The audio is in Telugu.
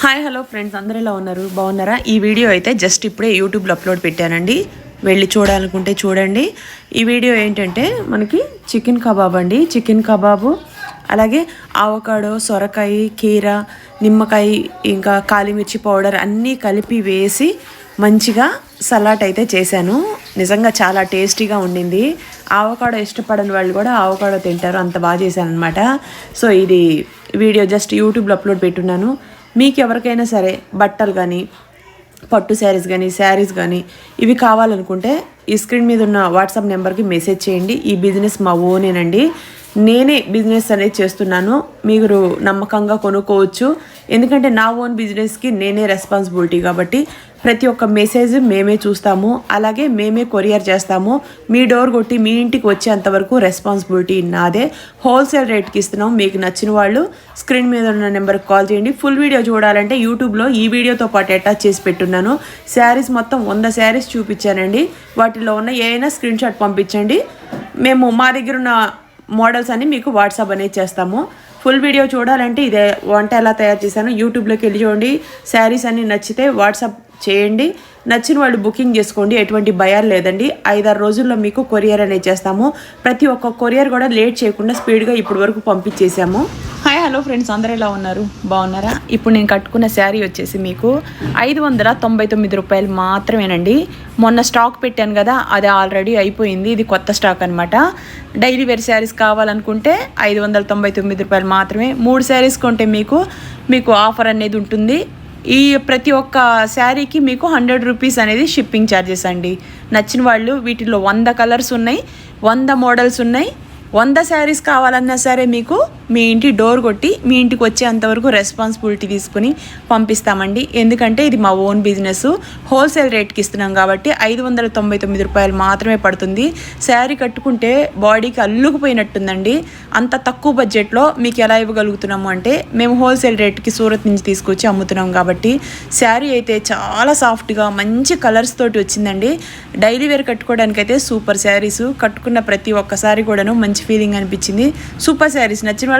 హాయ్ హలో ఫ్రెండ్స్, అందరూ ఎలా ఉన్నారు? బాగున్నారా? ఈ వీడియో అయితే జస్ట్ ఇప్పుడే యూట్యూబ్లో అప్లోడ్ పెట్టానండి. వెళ్ళి చూడాలనుకుంటే చూడండి. ఈ వీడియో ఏంటంటే మనకి చికెన్ కబాబ్ అండి. చికెన్ కబాబు, అలాగే ఆవకాడో, సొరకాయ, కీర, నిమ్మకాయ, ఇంకా కాలిమిర్చి పౌడర్ అన్నీ కలిపి వేసి మంచిగా సలాడ్ అయితే చేశాను. నిజంగా చాలా టేస్టీగా ఉండింది. ఆవకాడో ఇష్టపడని వాళ్ళు కూడా ఆవకాడో తింటారు, అంత బాగా చేశాను అనమాట. సో ఇది వీడియో జస్ట్ యూట్యూబ్లో అప్లోడ్ పెట్టున్నాను. మీకు ఎవరికైనా సరే బట్టలు కానీ, పట్టు శారీస్ కానీ ఇవి కావాలనుకుంటే ఈ స్క్రీన్ మీద ఉన్న వాట్సాప్ నెంబర్కి మెసేజ్ చేయండి. ఈ బిజినెస్ మా ఓనేనండి. నేనే బిజినెస్ అనేది చేస్తున్నాను. మీరు నమ్మకంగా కొనుక్కోవచ్చు. ఎందుకంటే నా ఓన్ బిజినెస్కి నేనే రెస్పాన్సిబిలిటీ కాబట్టి ప్రతి ఒక్క మెసేజ్ మేమే చూస్తాము, అలాగే మేమే కొరియర్ చేస్తాము. మీ డోర్ కొట్టి మీ ఇంటికి వచ్చేంతవరకు రెస్పాన్సిబిలిటీ నాదే. హోల్సేల్ రేట్కి ఇస్తున్నాం. మీకు నచ్చిన వాళ్ళు స్క్రీన్ మీద ఉన్న నెంబర్కి కాల్ చేయండి. ఫుల్ వీడియో చూడాలంటే యూట్యూబ్లో ఈ వీడియోతో పాటు అటాచ్ చేసి పెట్టున్నాను. శారీస్ మొత్తం 100 శారీస్ చూపించానండి. వాటిలో ఉన్న ఏదైనా స్క్రీన్ షాట్ పంపించండి. మేము మా దగ్గర ఉన్న మోడల్స్ అన్ని మీకు వాట్సాప్ అనేది చేస్తాము. ఫుల్ వీడియో చూడాలంటే ఇదే వంట ఎలా తయారు చేశాను యూట్యూబ్లోకి వెళ్ళి చూడండి. శారీస్ అన్నీ నచ్చితే వాట్సాప్ చేయండి. నచ్చిన వాళ్ళు బుకింగ్ చేసుకోండి. ఎటువంటి భయాలు లేదండి. 5-6 రోజుల్లో మీకు కొరియర్ అనేది చేస్తాము. ప్రతి ఒక్క కొరియర్ కూడా లేట్ చేయకుండా స్పీడ్గా ఇప్పటి వరకు పంపించేసాము. హాయ్ హలో ఫ్రెండ్స్, అందరూ ఎలా ఉన్నారు? బాగున్నారా? ఇప్పుడు నేను కట్టుకున్న శారీ వచ్చేసి మీకు 599 రూపాయలు మాత్రమేనండి. మొన్న స్టాక్ పెట్టాను కదా, అది ఆల్రెడీ అయిపోయింది. ఇది కొత్త స్టాక్ అనమాట. డైలీ వేర్ శారీస్ కావాలనుకుంటే 599 రూపాయలు మాత్రమే. 3 శారీస్ కొంటే మీకు ఆఫర్ అనేది ఉంటుంది. ఈ ప్రతి ఒక్క శారీకి మీకు 100 రూపీస్ అనేది షిప్పింగ్ ఛార్జెస్ అండి. నచ్చిన వాళ్ళు వీటిలో 100 కలర్స్ ఉన్నాయి, 100 మోడల్స్ ఉన్నాయి. 100 శారీస్ కావాలన్నా సరే మీకు మీ ఇంటి డోర్ కొట్టి మీ ఇంటికి వచ్చేంతవరకు రెస్పాన్సిబిలిటీ తీసుకుని పంపిస్తామండి. ఎందుకంటే ఇది మా ఓన్ బిజినెస్. హోల్సేల్ రేట్కి ఇస్తున్నాం కాబట్టి 599 రూపాయలు మాత్రమే పడుతుంది. శారీ కట్టుకుంటే బాడీకి అల్లుకుపోయినట్టుందండి. అంత తక్కువ బడ్జెట్లో మీకు ఎలా ఇవ్వగలుగుతున్నాము అంటే మేము హోల్సేల్ రేట్కి సూరత్ నుంచి తీసుకొచ్చి అమ్ముతున్నాం కాబట్టి. శారీ అయితే చాలా సాఫ్ట్గా మంచి కలర్స్ తోటి వచ్చిందండి. డైలీ వేర్ కట్టుకోవడానికి అయితే సూపర్ శారీస్. కట్టుకున్న ప్రతి ఒక్కసారి కూడాను మంచి ఫీలింగ్ అనిపించింది. సూపర్ శారీస్ నచ్చిన